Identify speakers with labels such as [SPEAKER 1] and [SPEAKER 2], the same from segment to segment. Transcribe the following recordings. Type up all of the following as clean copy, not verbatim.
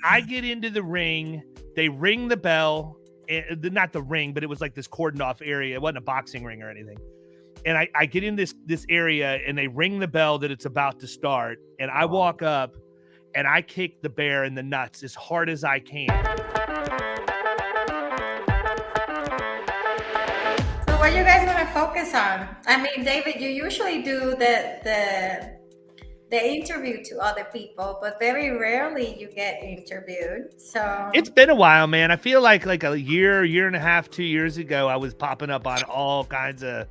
[SPEAKER 1] I get into the ring. They ring the bell. Not the ring, but it was like this cordoned off area. It wasn't a boxing ring or anything. And I get in this area and they ring the bell that it's about to start. And I walk up and I kick the bear in the nuts as hard as I can.
[SPEAKER 2] So what you guys want to focus on? I mean, David, you usually do the interview to other people, but very rarely you get interviewed. So
[SPEAKER 1] it's been a while, man. I feel like a year and a half, 2 years ago, I was popping up on all kinds of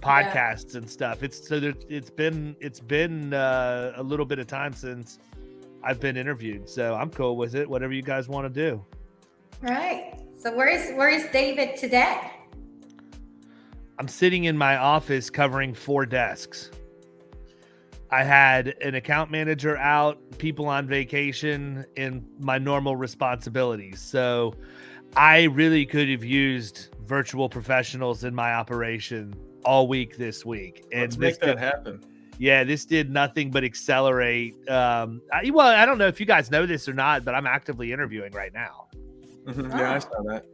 [SPEAKER 1] podcasts and stuff. It's been a little bit of time since I've been interviewed, so I'm cool with it. Whatever you guys want to do.
[SPEAKER 2] Right. So where is David today?
[SPEAKER 1] I'm sitting in my office covering 4 desks. I had an account manager out, people on vacation, and my normal responsibilities. So I really could have used virtual professionals in my operation all week this week. And
[SPEAKER 3] let's make that happen.
[SPEAKER 1] Yeah, this did nothing but accelerate. I don't know if you guys know this or not, but I'm actively interviewing right now.
[SPEAKER 3] Mm-hmm. Yeah, I saw that.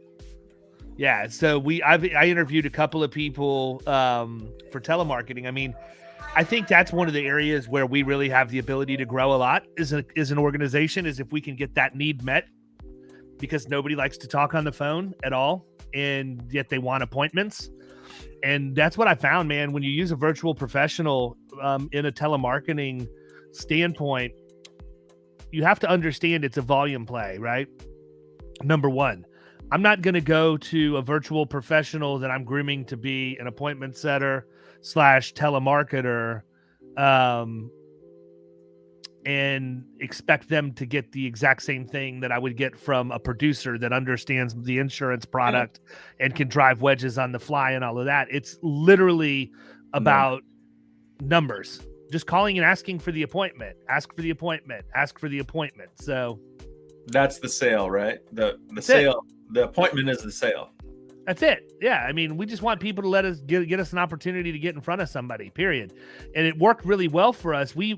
[SPEAKER 1] Yeah, so I interviewed a couple of people for telemarketing. I mean, I think that's one of the areas where we really have the ability to grow a lot as an organization, is if we can get that need met, because nobody likes to talk on the phone at all, and yet they want appointments. And that's what I found, man. When you use a virtual professional in a telemarketing standpoint, you have to understand it's a volume play, right? Number one, I'm not going to go to a virtual professional that I'm grooming to be an appointment setter / telemarketer and expect them to get the exact same thing that I would get from a producer that understands the insurance product and can drive wedges on the fly and all of that. It's literally about numbers. Just calling and asking for the appointment. Ask for the appointment. Ask for the appointment. So
[SPEAKER 3] that's the sale, right? The sale. The appointment is the sale.
[SPEAKER 1] That's it. Yeah. I mean, we just want people to let us get us an opportunity to get in front of somebody, period. And it worked really well for us. We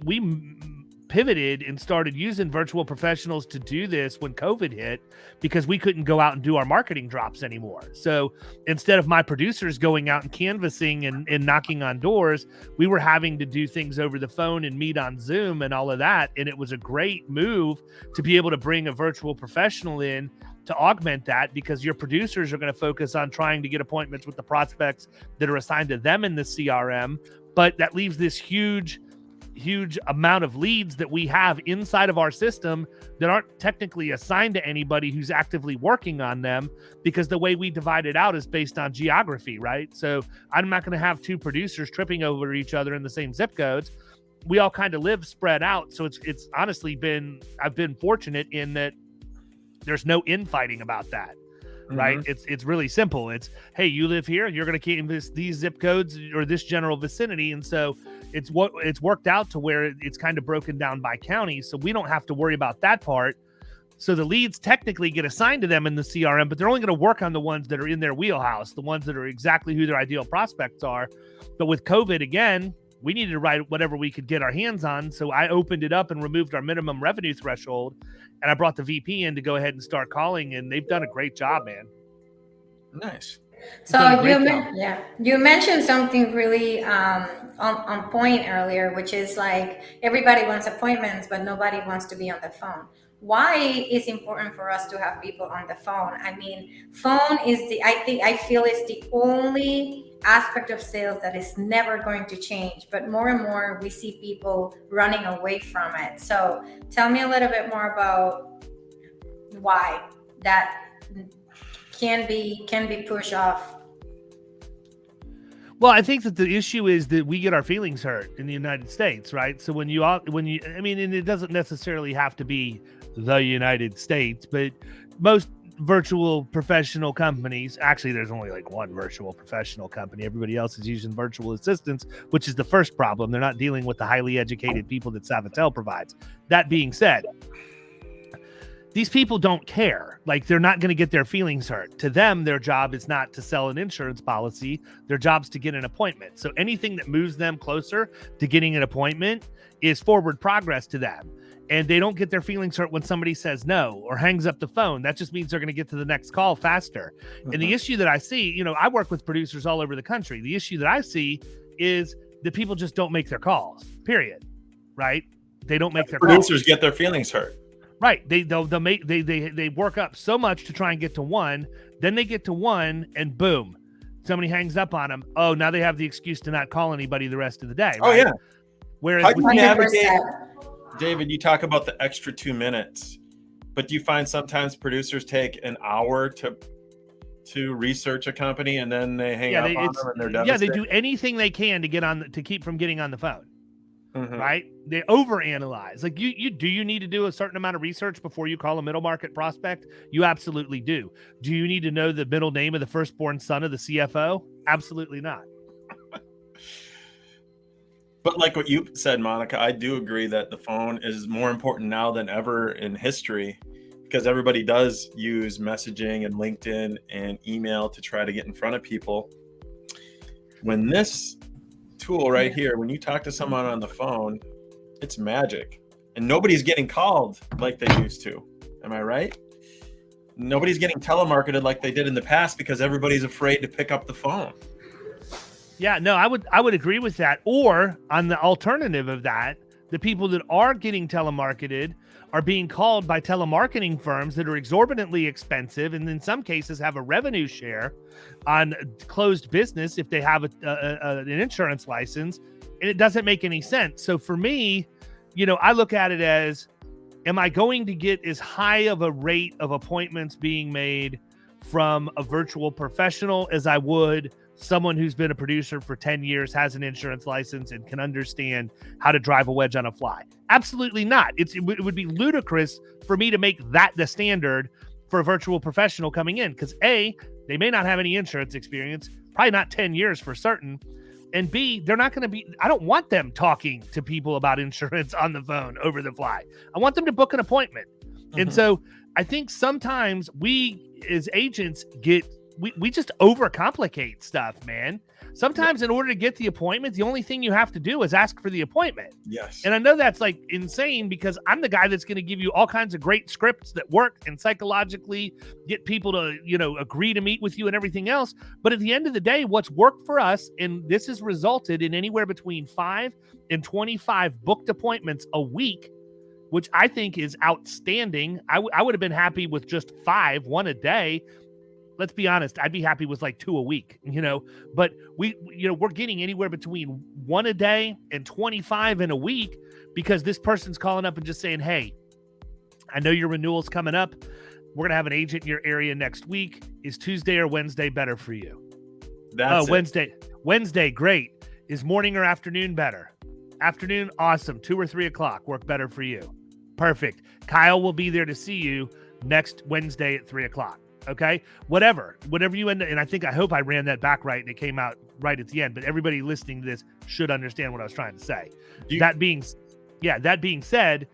[SPEAKER 1] pivoted and started using virtual professionals to do this when COVID hit, because we couldn't go out and do our marketing drops anymore. So instead of my producers going out and canvassing and knocking on doors, we were having to do things over the phone and meet on Zoom and all of that. And it was a great move to be able to bring a virtual professional in to augment that, because your producers are going to focus on trying to get appointments with the prospects that are assigned to them in the CRM. But that leaves this huge amount of leads that we have inside of our system that aren't technically assigned to anybody who's actively working on them, because the way we divide it out is based on geography, right? So I'm not going to have 2 producers tripping over each other in the same zip codes. We all kind of live spread out. So it's honestly I've been fortunate in that there's no infighting about that. Right. It's really simple. It's, hey, you live here, you're going to keep these zip codes or this general vicinity. And so it's worked out to where it's kind of broken down by county. So we don't have to worry about that part. So the leads technically get assigned to them in the CRM, but they're only going to work on the ones that are in their wheelhouse, the ones that are exactly who their ideal prospects are. But with COVID, again, we needed to write whatever we could get our hands on. So I opened it up and removed our minimum revenue threshold. And I brought the VP in to go ahead and start calling, and they've done a great job, man.
[SPEAKER 3] Nice.
[SPEAKER 2] So you mentioned something really on point earlier, which is like everybody wants appointments, but nobody wants to be on the phone. Why is it important for us to have people on the phone? I mean, phone is I feel it's the only aspect of sales that is never going to change, but more and more we see people running away from it. So tell me a little bit more about why that can be pushed off.
[SPEAKER 1] Well, I think that the issue is that we get our feelings hurt in the United States, right? So when you, I mean, and it doesn't necessarily have to be the United States, but most virtual professional companies, actually there's only like one virtual professional company. Everybody else is using virtual assistants, which is the first problem. They're not dealing with the highly educated people that Savvital provides. That being said, these people don't care. Like, they're not going to get their feelings hurt. To them, their job is not to sell an insurance policy. Their job's to get an appointment. So anything that moves them closer to getting an appointment is forward progress to them. and they don't get their feelings hurt when somebody says no or hangs up the phone. That just means they're going to get to the next call faster. And the issue that I see, I work with producers all over the country. The issue that I see is that people just don't make their calls, period. Right? They don't make their
[SPEAKER 3] producers
[SPEAKER 1] calls.
[SPEAKER 3] Get their feelings hurt.
[SPEAKER 1] Right. They work up so much to try and get to one. Then they get to one and boom, somebody hangs up on them. Oh, now they have the excuse to not call anybody the rest of the day. Right?
[SPEAKER 3] Oh, yeah.
[SPEAKER 1] Whereas
[SPEAKER 3] how do you navigate, David, you talk about the extra 2 minutes, but do you find sometimes producers take an hour to research a company and then they hang up on them and they're devastated?
[SPEAKER 1] Yeah, they do anything they can to keep from getting on the phone. Right? They overanalyze. Like you need to do a certain amount of research before you call a middle market prospect? You absolutely do. Do you need to know the middle name of the firstborn son of the CFO? Absolutely not.
[SPEAKER 3] But like what you said, Monica, I do agree that the phone is more important now than ever in history, because everybody does use messaging and LinkedIn and email to try to get in front of people. When this tool right here, when you talk to someone on the phone, it's magic. And nobody's getting called like they used to. Am I right? Nobody's getting telemarketed like they did in the past because everybody's afraid to pick up the phone.
[SPEAKER 1] Yeah, no, I would agree with that. Or on the alternative of that, the people that are getting telemarketed are being called by telemarketing firms that are exorbitantly expensive and in some cases have a revenue share on closed business if they have an insurance license, and it doesn't make any sense. So for me, I look at it as, am I going to get as high of a rate of appointments being made from a virtual professional as I would someone who's been a producer for 10 years, has an insurance license, and can understand how to drive a wedge on a fly? Absolutely not. It would be ludicrous for me to make that the standard for a virtual professional coming in, because A, they may not have any insurance experience, probably not 10 years for certain, and B, they're not going to be, I don't want them talking to people about insurance on the phone over the fly. I want them to book an appointment. And so I think sometimes we as agents we just overcomplicate stuff, man. Sometimes in order to get the appointment, the only thing you have to do is ask for the appointment.
[SPEAKER 3] Yes.
[SPEAKER 1] And I know that's like insane because I'm the guy that's going to give you all kinds of great scripts that work and psychologically get people to, agree to meet with you and everything else. But at the end of the day, what's worked for us, and this has resulted in anywhere between 5 and 25 booked appointments a week, which I think is outstanding. I would have been happy with just 5, 1 a day. Let's be honest, I'd be happy with like 2 a week, but we're getting anywhere between 1 a day and 25 in a week because this person's calling up and just saying, hey, I know your renewal's coming up. We're going to have an agent in your area next week. Is Tuesday or Wednesday better for you?
[SPEAKER 3] That's
[SPEAKER 1] Wednesday. Wednesday, great. Is morning or afternoon better? Afternoon, awesome. 2 or 3 o'clock work better for you. Perfect. Kyle will be there to see you next Wednesday at 3 o'clock. Okay, whatever you end up, and I hope I ran that back right and it came out right at the end, but everybody listening to this should understand what I was trying to say. That being said,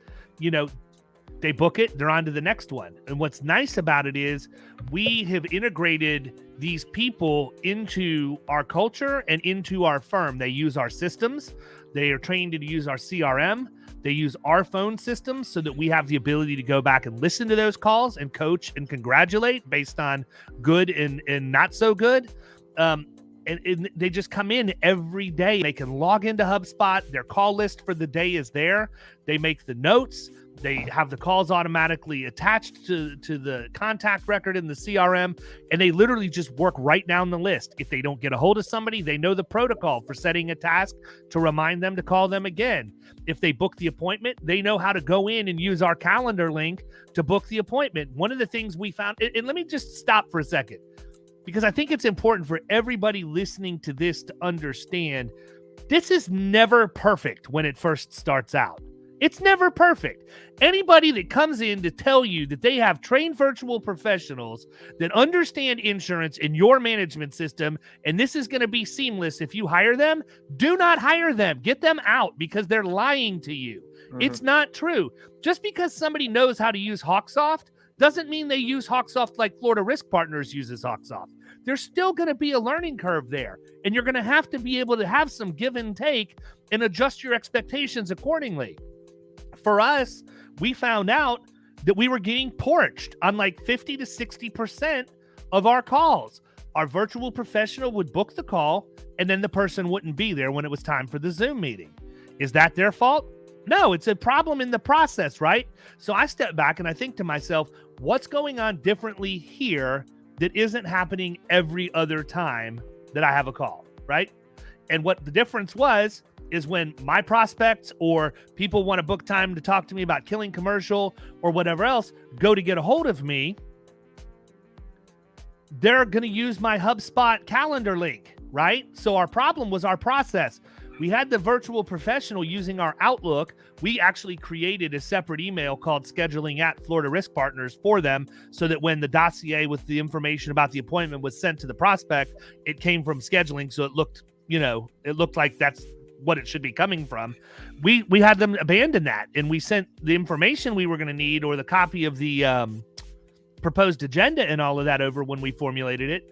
[SPEAKER 1] they book it, they're on to the next one. And what's nice about it is we have integrated these people into our culture and into our firm. They use our systems. They are trained to use our CRM. They use our phone systems so that we have the ability to go back and listen to those calls and coach and congratulate based on good and not so good. And they just come in every day. They can log into HubSpot. Their call list for the day is there. They make the notes. They have the calls automatically attached to the contact record in the CRM, and they literally just work right down the list. If they don't get a hold of somebody, they know the protocol for setting a task to remind them to call them again. If they book the appointment, they know how to go in and use our calendar link to book the appointment. One of the things we found, and let me just stop for a second, because I think it's important for everybody listening to this to understand this is never perfect when it first starts out. It's never perfect. Anybody that comes in to tell you that they have trained virtual professionals that understand insurance in your management system, and this is going to be seamless if you hire them, do not hire them. Get them out because they're lying to you. Mm-hmm. It's not true. Just because somebody knows how to use Hawksoft doesn't mean they use Hawksoft like Florida Risk Partners uses Hawksoft. There's still going to be a learning curve there, and you're going to have to be able to have some give and take and adjust your expectations accordingly. for us, we found out that we were getting porched on like 50 to 60% of our calls. Our virtual professional would book the call, and then the person wouldn't be there when it was time for the Zoom meeting. Is that their fault? No, it's a problem in the process, right? So I step back and I think to myself, what's going on differently here that isn't happening every other time that I have a call, right? And what the difference was is when my prospects or people want to book time to talk to me about Killing Commercial or whatever else, go to get a hold of me, they're going to use my HubSpot calendar link, right? So our problem was our process. We had the virtual professional using our Outlook. We actually created a separate email called scheduling at Florida Risk Partners for them so that when the dossier with the information about the appointment was sent to the prospect, it came from scheduling. So it looked, like that's what it should be coming from. We had them abandon that, and we sent the information we were going to need or the copy of the proposed agenda and all of that over when we formulated it.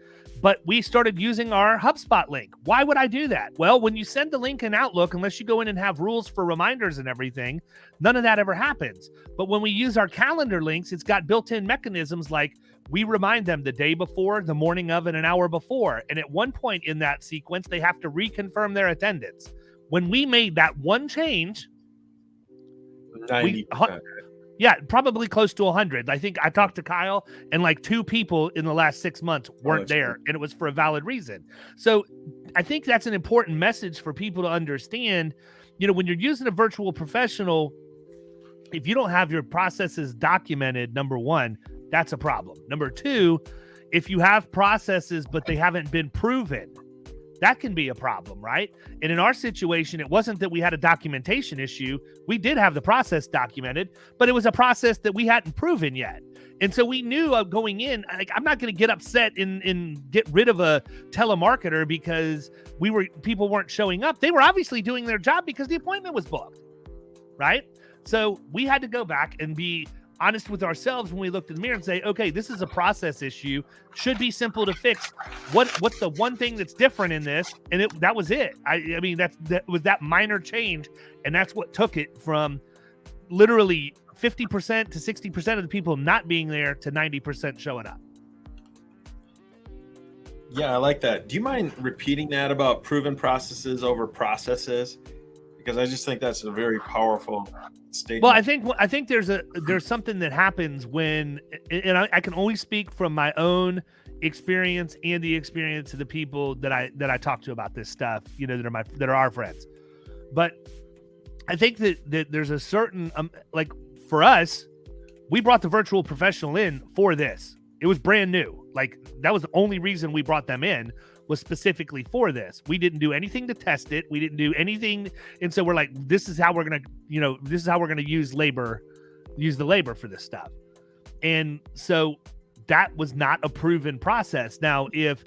[SPEAKER 1] But we started using our HubSpot link. Why would I do that? Well, when you send the link in Outlook, unless you go in and have rules for reminders and everything, none of that ever happens. But when we use our calendar links, it's got built-in mechanisms like we remind them the day before, the morning of, and an hour before. And at one point in that sequence, they have to reconfirm their attendance. When we made that one change,
[SPEAKER 3] 90%.
[SPEAKER 1] Yeah, probably close to 100. I think I talked to Kyle, and like 2 people in the last 6 months weren't there, and it was for a valid reason. So I think that's an important message for people to understand. When you're using a virtual professional, if you don't have your processes documented, number one, that's a problem. Number two, if you have processes but they haven't been proven, that can be a problem, right? And in our situation, it wasn't that we had a documentation issue. We did have the process documented, but it was a process that we hadn't proven yet. And so we knew going in, like, I'm not going to get upset and get rid of a telemarketer because people weren't showing up. They were obviously doing their job because the appointment was booked, right? So we had to go back and be honest with ourselves when we looked in the mirror and say, okay, this is a process issue. Should be simple to fix. What's the one thing that's different in this? And that was it. I mean, that was that minor change. And that's what took it from literally 50% to 60% of the people not being there to 90% showing up.
[SPEAKER 3] Yeah, I like that. Do you mind repeating that about proven processes over processes? Because I just think that's a very powerful statement.
[SPEAKER 1] Well, I think there's something that happens when, and I can only speak from my own experience and the experience of the people that I talk to about this stuff, that are our friends. But I think that there's a certain like for us, we brought the virtual professional in for this. It was brand new. Like that was the only reason we brought them in, was specifically for this. We didn't do anything to test it. We didn't do anything. And so we're like, this is how we're going to use the labor for this stuff. And so that was not a proven process. Now, if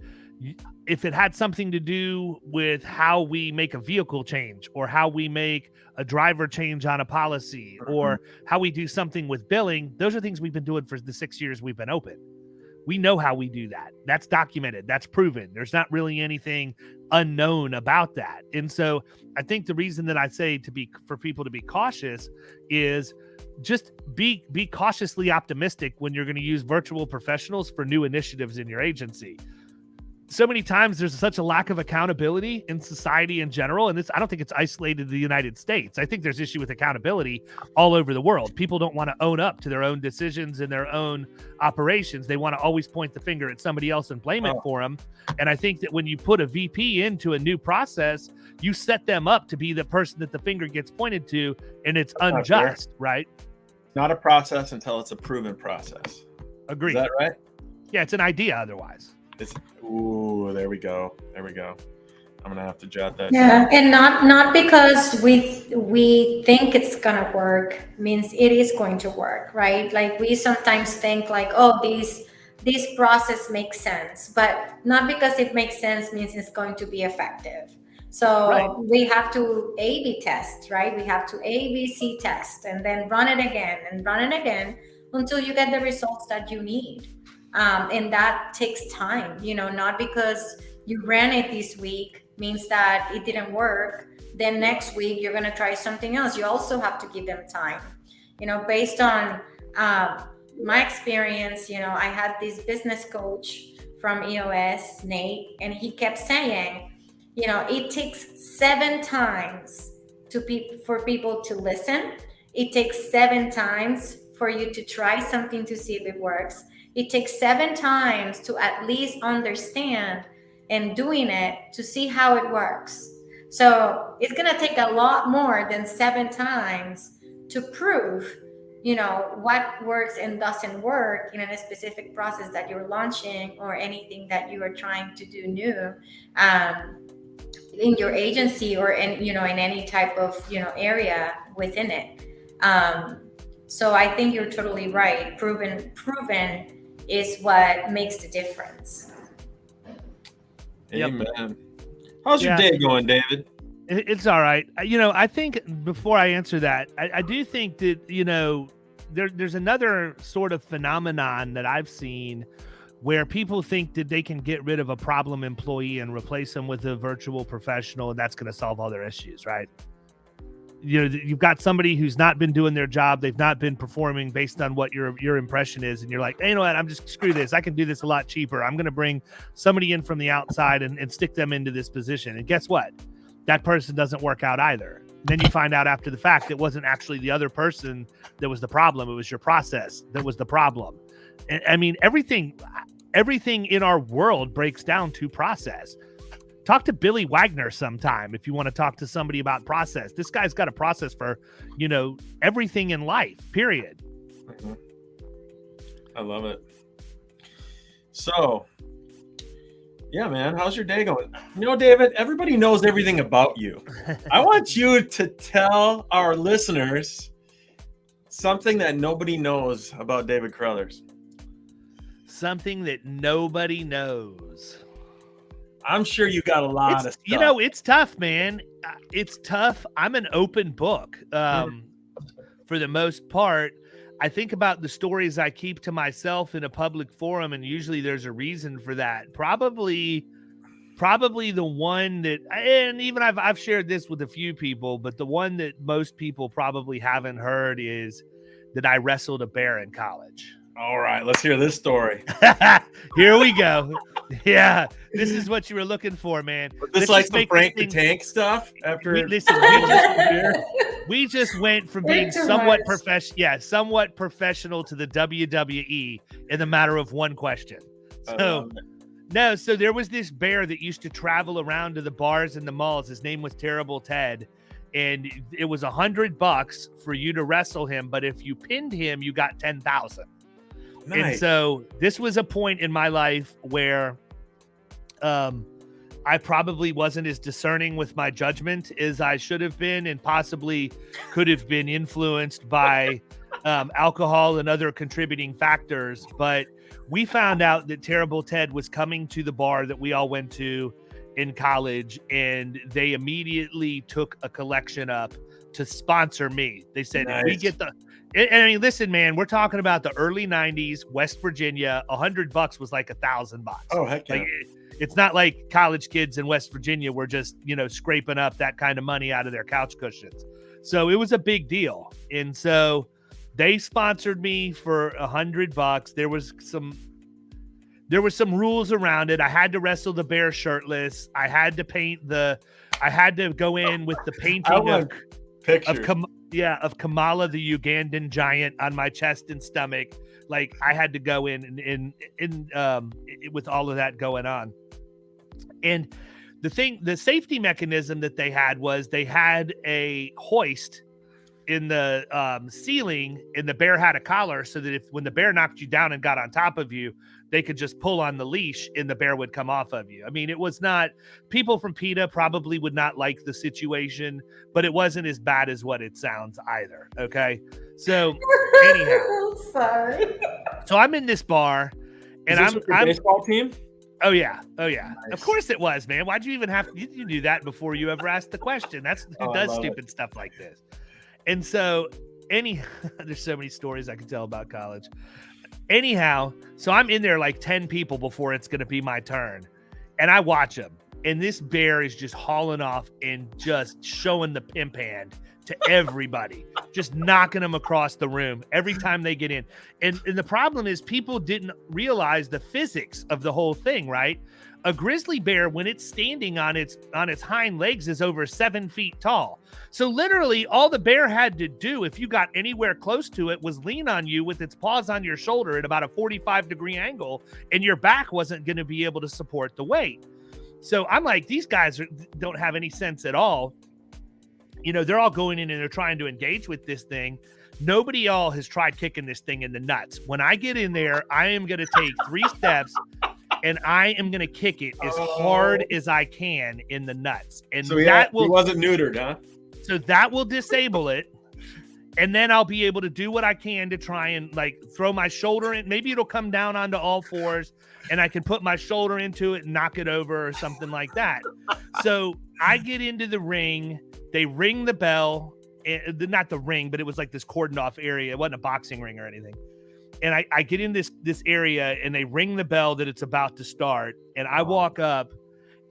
[SPEAKER 1] it had something to do with how we make a vehicle change or how we make a driver change on a policy or how we do something with billing, those are things we've been doing for the 6 years we've been open. We know how we do that. That's documented. That's proven. There's not really anything unknown about that. And so I think the reason that I say for people to be cautious is just be cautiously optimistic when you're going to use virtual professionals for new initiatives in your agency. So many times there's such a lack of accountability in society in general. And I don't think it's isolated to the United States. I think there's issue with accountability all over the world. People don't want to own up to their own decisions and their own operations. They want to always point the finger at somebody else and blame it for them. And I think that when you put a VP into a new process, you set them up to be the person that the finger gets pointed to, and it's unjust, right?
[SPEAKER 3] Not a process until it's a proven process.
[SPEAKER 1] Agreed.
[SPEAKER 3] Is that right?
[SPEAKER 1] Yeah, it's an idea otherwise.
[SPEAKER 3] There we go. I'm gonna have to jot that
[SPEAKER 2] Yeah,
[SPEAKER 3] down.
[SPEAKER 2] and not because we think it's gonna work means it is going to work, right? Like we sometimes think like, oh, this process makes sense, but not because it makes sense means it's going to be effective. So
[SPEAKER 1] Right.
[SPEAKER 2] we have to A/B test, right? We have to ABC test and then run it again and run it again until you get the results that you need. And that takes time, not because you ran it this week means that it didn't work, then next week you're going to try something else. You also have to give them time, based on my experience. I had this business coach from EOS, Nate, and he kept saying, it takes 7 times for people to listen. It takes 7 times for you to try something to see if it works. It takes 7 times to at least understand and doing it to see how it works. So it's going to take a lot more than 7 times to prove, what works and doesn't work in a specific process that you're launching or anything that you are trying to do new in your agency or in any type of, area within it. So I think you're totally right. Proven is what makes the difference.
[SPEAKER 3] Amen. Yep. How's your day going, David?
[SPEAKER 1] It's all right. I think before I answer that, I do think that, there's another sort of phenomenon that I've seen where people think that they can get rid of a problem employee and replace them with a virtual professional, and that's going to solve all their issues, right? You've got somebody who's not been doing their job. They've not been performing based on what your impression is. And you're like, hey, you know what? I'm just screw this. I can do this a lot cheaper. I'm going to bring somebody in from the outside and stick them into this position. And guess what? That person doesn't work out either. Then you find out after the fact, it wasn't actually the other person that was the problem. It was your process that was the problem. And I mean, everything in our world breaks down to process. Talk to Billy Wagner sometime if you want to talk to somebody about process. This guy's got a process for, everything in life, period.
[SPEAKER 3] Mm-hmm. I love it. So, yeah, man, how's your day going? David, everybody knows everything about you. I want you to tell our listeners something that nobody knows about David Carothers.
[SPEAKER 1] Something that nobody knows.
[SPEAKER 3] I'm sure you got a lot of stuff.
[SPEAKER 1] It's tough, man. It's tough. I'm an open book for the most part. I think about the stories I keep to myself in a public forum, and usually there's a reason for that. Probably the one that, and even I've shared this with a few people, but the one that most people probably haven't heard is that I wrestled a bear in college.
[SPEAKER 3] All right, let's hear this story.
[SPEAKER 1] Here we go. Yeah, this is what you were looking for, man.
[SPEAKER 3] This like some Frank the Tank stuff after.
[SPEAKER 1] We just went from being somewhat professional to the WWE in the matter of one question. So there was this bear that used to travel around to the bars and the malls. His name was Terrible Ted. And it was $100 for you to wrestle him. But if you pinned him, you got $10,000. Nice. And so this was a point in my life where I probably wasn't as discerning with my judgment as I should have been, and possibly could have been influenced by alcohol and other contributing factors. But we found out that Terrible Ted was coming to the bar that we all went to in college, and they immediately took a collection up to sponsor me. They said, nice. If we get the... And I mean, listen, man, we're talking about the early 90s, West Virginia. $100 was like $1,000.
[SPEAKER 3] Oh, heck yeah.
[SPEAKER 1] Like, it's not like college kids in West Virginia were just, scraping up that kind of money out of their couch cushions. So it was a big deal. And so they sponsored me for $100. There was some rules around it. I had to wrestle the bear shirtless. I had to go in with the painting of Kamala, the Ugandan giant, on my chest and stomach. Like, I had to go in with all of that going on. And the safety mechanism that they had was they had a hoist in the ceiling, and the bear had a collar, so that when the bear knocked you down and got on top of you, they could just pull on the leash and the bear would come off of you. I mean, it was not, people from PETA probably would not like the situation, but it wasn't as bad as what it sounds either. Okay. So anyhow,
[SPEAKER 2] sorry.
[SPEAKER 1] So I'm in this bar, and
[SPEAKER 3] I'm baseball team.
[SPEAKER 1] Oh yeah. Nice. Of course it was, man. Why'd you even you do that before you ever asked the question? That's who does stupid stuff like this. And so there's so many stories I could tell about college. Anyhow, so I'm in there like 10 people before it's going to be my turn. And I watch them. And this bear is just hauling off and just showing the pimp hand to everybody, just knocking them across the room every time they get in. And the problem is people didn't realize the physics of the whole thing, right? A grizzly bear, when it's standing on its hind legs, is over 7 feet tall. So literally all the bear had to do, if you got anywhere close to it, was lean on you with its paws on your shoulder at about a 45-degree angle, and your back wasn't going to be able to support the weight. So I'm like, these guys don't have any sense at all. You know, they're all going in and they're trying to engage with this thing. Nobody all has tried kicking this thing in the nuts. When I get in there, I am going to take 3 steps and I am going to kick it as hard as I can in the nuts. And
[SPEAKER 3] So
[SPEAKER 1] he
[SPEAKER 3] wasn't neutered, huh?
[SPEAKER 1] So that will disable it. And then I'll be able to do what I can to try and like throw my shoulder in. Maybe it'll come down onto all fours and I can put my shoulder into it and knock it over or something like that. So I get into the ring. They ring the bell. Not the ring, but it was like this cordoned off area. It wasn't a boxing ring or anything. And I get in this area and they ring the bell that it's about to start. And I walk up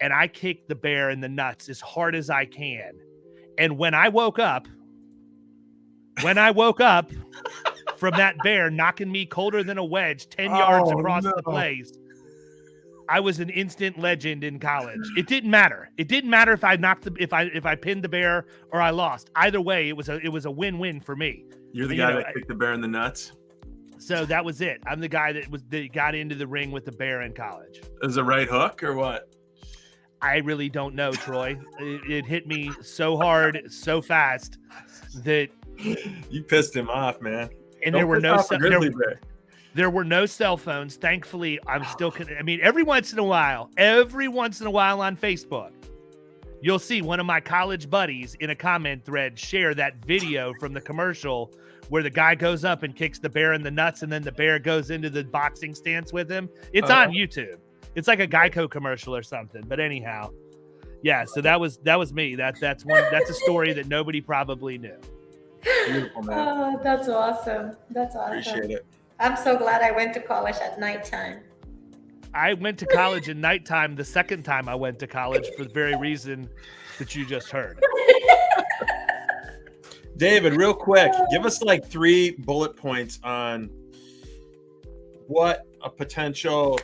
[SPEAKER 1] and I kick the bear in the nuts as hard as I can. And when I woke up from that bear knocking me colder than a wedge 10 yards across the place, I was an instant legend in college. It didn't matter. It didn't matter if I if I pinned the bear or I lost. Either way, it was a win-win for me.
[SPEAKER 3] You're the guy that kicked the bear in the nuts.
[SPEAKER 1] So that was it. I'm the guy that got into the ring with the bear in college.
[SPEAKER 3] Is it right hook or what?
[SPEAKER 1] I really don't know, Troy. It hit me so hard, so fast that
[SPEAKER 3] you pissed him off, man.
[SPEAKER 1] And there were no cell phones. Thankfully, I'm still. I mean, every once in a while on Facebook, you'll see one of my college buddies in a comment thread share that video from the commercial where the guy goes up and kicks the bear in the nuts, and then the bear goes into the boxing stance with him. It's on YouTube. It's like a Geico commercial or something. But anyhow, yeah. So that was me. That's a story that nobody probably knew.
[SPEAKER 3] Beautiful, man.
[SPEAKER 2] Oh, that's awesome. That's awesome.
[SPEAKER 3] Appreciate it.
[SPEAKER 2] I'm so glad I went to college at nighttime.
[SPEAKER 1] I went to college at nighttime the second time I went to college for the very reason that you just heard.
[SPEAKER 3] David, real quick, give us like 3 bullet points on what a potential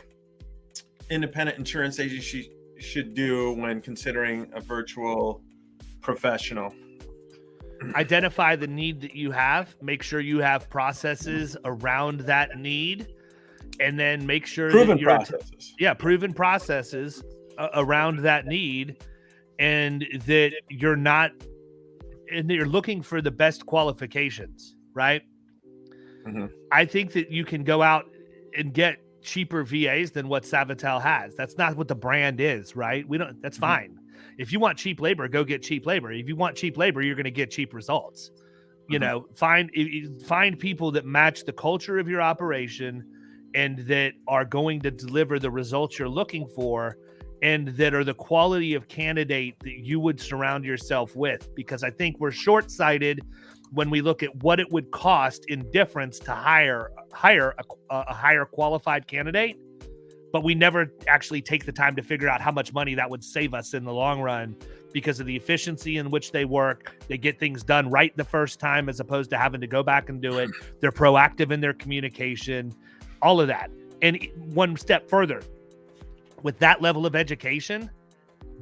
[SPEAKER 3] independent insurance agency should do when considering a virtual professional.
[SPEAKER 1] Identify the need that you have, make sure you have processes around that need, and then make sure
[SPEAKER 3] proven
[SPEAKER 1] processes around that need, and that you're looking for the best qualifications, right?
[SPEAKER 3] Mm-hmm.
[SPEAKER 1] I think that you can go out and get cheaper VAs than what Savvital has. That's not what the brand is, right? That's fine. If you want cheap labor, go get cheap labor. If you want cheap labor, you're going to get cheap results. You know, find people that match the culture of your operation and that are going to deliver the results you're looking for, and that are the quality of candidate that you would surround yourself with. Because I think we're short-sighted when we look at what it would cost in difference to hire a higher qualified candidate, but we never actually take the time to figure out how much money that would save us in the long run because of the efficiency in which they work. They get things done right the first time as opposed to having to go back and do it. They're proactive in their communication, all of that. And one step further, with that level of education,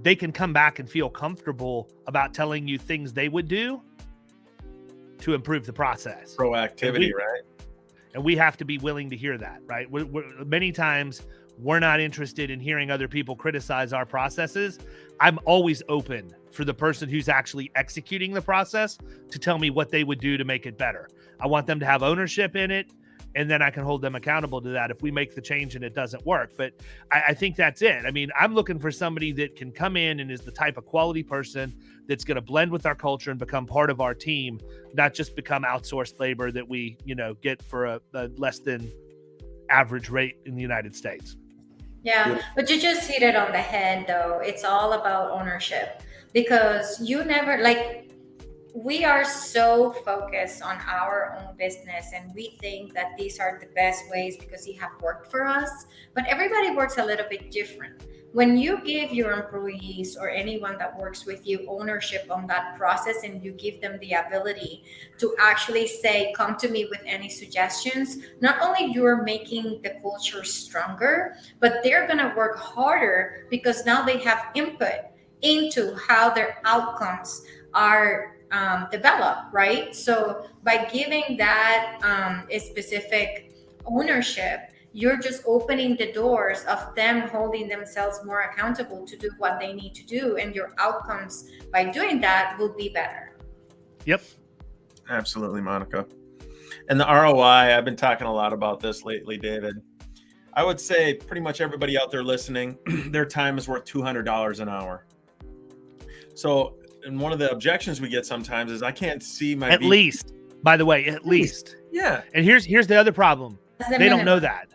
[SPEAKER 1] they can come back and feel comfortable about telling you things they would do to improve the process.
[SPEAKER 3] Proactivity, right?
[SPEAKER 1] And we have to be willing to hear that, right? Many times we're not interested in hearing other people criticize our processes. I'm always open for the person who's actually executing the process to tell me what they would do to make it better. I want them to have ownership in it, and then I can hold them accountable to that if we make the change and it doesn't work. But I think that's it. I mean, I'm looking for somebody that can come in and is the type of quality person that's going to blend with our culture and become part of our team, not just become outsourced labor that we, get for a less than average rate in the United States.
[SPEAKER 2] Yeah, but you just hit it on the head, though. It's all about ownership, because we are so focused on our own business, and we think that these are the best ways because they have worked for us, but everybody works a little bit different. When you give your employees or anyone that works with you ownership on that process, and you give them the ability to actually say, come to me with any suggestions, not only you're making the culture stronger, but they're going to work harder because now they have input into how their outcomes are developed, right? So by giving that a specific ownership, you're just opening the doors of them holding themselves more accountable to do what they need to do, and your outcomes by doing that will be better.
[SPEAKER 1] Yep.
[SPEAKER 3] Absolutely, Monica. And the ROI, I've been talking a lot about this lately, David. I would say pretty much everybody out there listening, their time is worth $200 an hour. So, and one of the objections we get sometimes is I can't see my
[SPEAKER 1] least, by the way, at least.
[SPEAKER 3] Yeah.
[SPEAKER 1] And here's the other problem. They don't know that.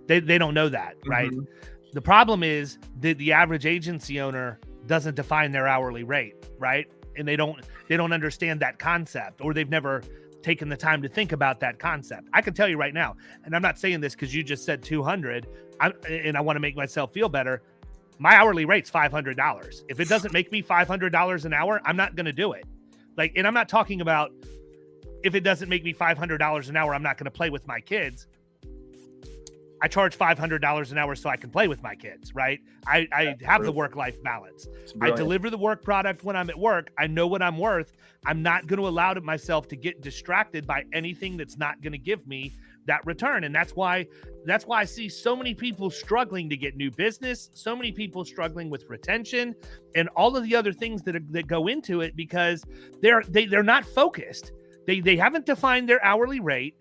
[SPEAKER 1] They don't know that, right?
[SPEAKER 3] Mm-hmm.
[SPEAKER 1] The problem is that the average agency owner doesn't define their hourly rate, right? And they don't understand that concept, or they've never taken the time to think about that concept. I can tell you right now, and I'm not saying this because you just said 200, and I want to make myself feel better. My hourly rate's $500. If it doesn't make me $500 an hour, I'm not going to do it. Like, and I'm not talking about if it doesn't make me $500 an hour, I'm not going to play with my kids. I charge $500 an hour so I can play with my kids, right? I have the work-life balance. I deliver the work product when I'm at work. I know what I'm worth. I'm not going to allow myself to get distracted by anything that's not going to give me that return. And that's why I see so many people struggling to get new business, so many people struggling with retention and all of the other things that go into it, because they're not focused. They haven't defined their hourly rate,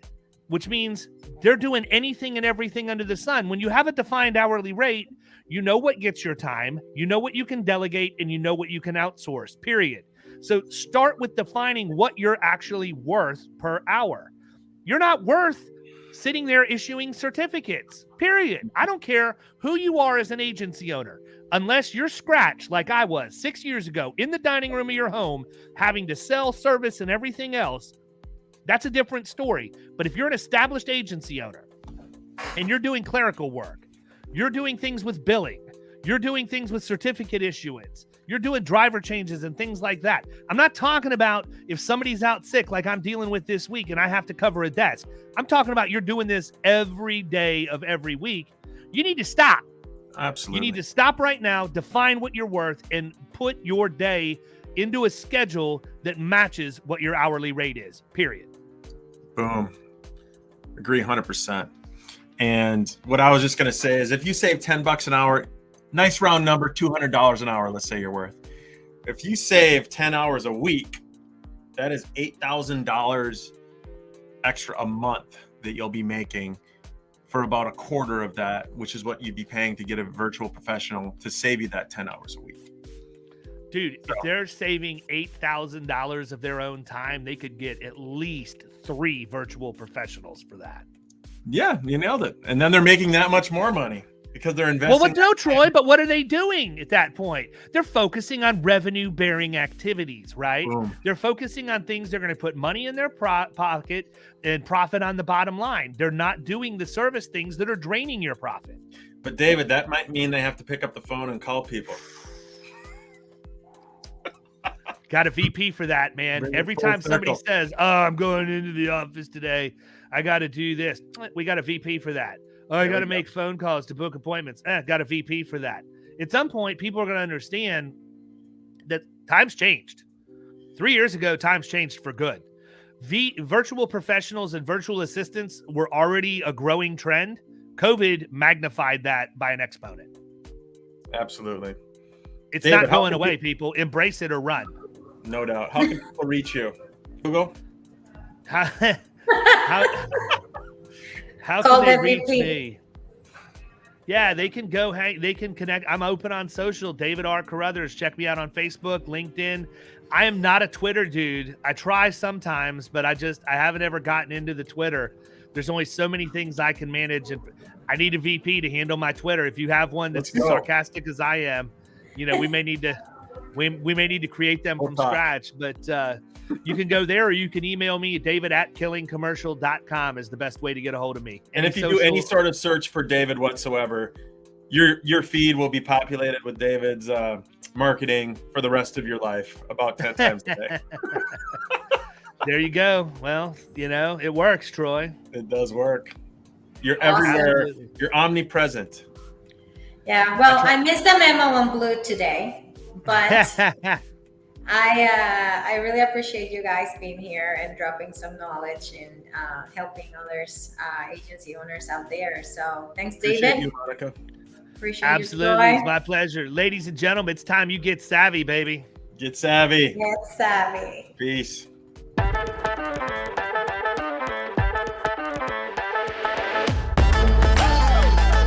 [SPEAKER 1] which means they're doing anything and everything under the sun. When you have a defined hourly rate, you know what gets your time, you know what you can delegate, and you know what you can outsource, period. So start with defining what you're actually worth per hour. You're not worth sitting there issuing certificates, period. I don't care who you are as an agency owner, unless you're scratched like I was 6 years ago in the dining room of your home, having to sell, service, and everything else. That's a different story. But if you're an established agency owner and you're doing clerical work, you're doing things with billing, you're doing things with certificate issuance, you're doing driver changes and things like that. I'm not talking about if somebody's out sick like I'm dealing with this week and I have to cover a desk. I'm talking about you're doing this every day of every week. You need to stop.
[SPEAKER 3] Absolutely.
[SPEAKER 1] You need to stop right now, define what you're worth, and put your day into a schedule that matches what your hourly rate is, period.
[SPEAKER 3] Boom. Agree 100%. And what I was just going to say is if you save $10 an hour, nice round number, $200 an hour, let's say you're worth. If you save 10 hours a week, that is $8,000 extra a month that you'll be making for about a quarter of that, which is what you'd be paying to get a virtual professional to save you that 10 hours a week.
[SPEAKER 1] Dude, if they're saving $8,000 of their own time, they could get at least 3 virtual professionals for that.
[SPEAKER 3] Yeah, you nailed it. And then they're making that much more money because they're investing.
[SPEAKER 1] Well, no, Troy, but what are they doing at that point? They're focusing on revenue-bearing activities, right?
[SPEAKER 3] Boom.
[SPEAKER 1] They're focusing on things they're going to put money in their pocket and profit on the bottom line. They're not doing the service things that are draining your profit.
[SPEAKER 3] But David, that might mean they have to pick up the phone and call people.
[SPEAKER 1] Got a VP for that, man. Every time somebody says, "Oh, I'm going into the office today, I got to do this," we got a VP for that. Oh, I got to make phone calls to book appointments. Got a VP for that. At some point, people are going to understand that times changed. 3 years ago, times changed for good. Virtual professionals and virtual assistants were already a growing trend. COVID magnified that by an exponent.
[SPEAKER 3] Absolutely.
[SPEAKER 1] It's
[SPEAKER 3] David,
[SPEAKER 1] not going away, people. Embrace it or run.
[SPEAKER 3] No doubt. How can people reach you? Google?
[SPEAKER 1] How can they reach me? Yeah, they can go they can connect. I'm open on social. David R. Carothers. Check me out on Facebook, LinkedIn. I am not a Twitter dude. I try sometimes, but I haven't ever gotten into the Twitter. There's only so many things I can manage, and I need a VP to handle my Twitter. If you have one that's as sarcastic as I am, we may need to create them from scratch, but you can go there, or you can email me at david@killingcommercial.com is the best way to get a hold of me.
[SPEAKER 3] And if you do any sort of search for David whatsoever, your feed will be populated with David's marketing for the rest of your life, about 10 times a day.
[SPEAKER 1] There you go. Well, it works, Troy.
[SPEAKER 3] It does work. You're
[SPEAKER 2] Awesome.
[SPEAKER 3] everywhere.
[SPEAKER 1] Absolutely.
[SPEAKER 3] You're omnipresent.
[SPEAKER 2] Yeah, well, I missed the memo on Blue today, but I really appreciate you guys being here and dropping some knowledge and helping others, agency owners out there. So thanks,
[SPEAKER 3] Appreciate
[SPEAKER 2] David.
[SPEAKER 3] you, Monica.
[SPEAKER 2] Appreciate
[SPEAKER 1] Absolutely.
[SPEAKER 2] you,
[SPEAKER 1] It's my pleasure. Ladies and gentlemen, it's time you get savvy, baby.
[SPEAKER 3] Get savvy.
[SPEAKER 2] Get savvy.
[SPEAKER 3] Peace.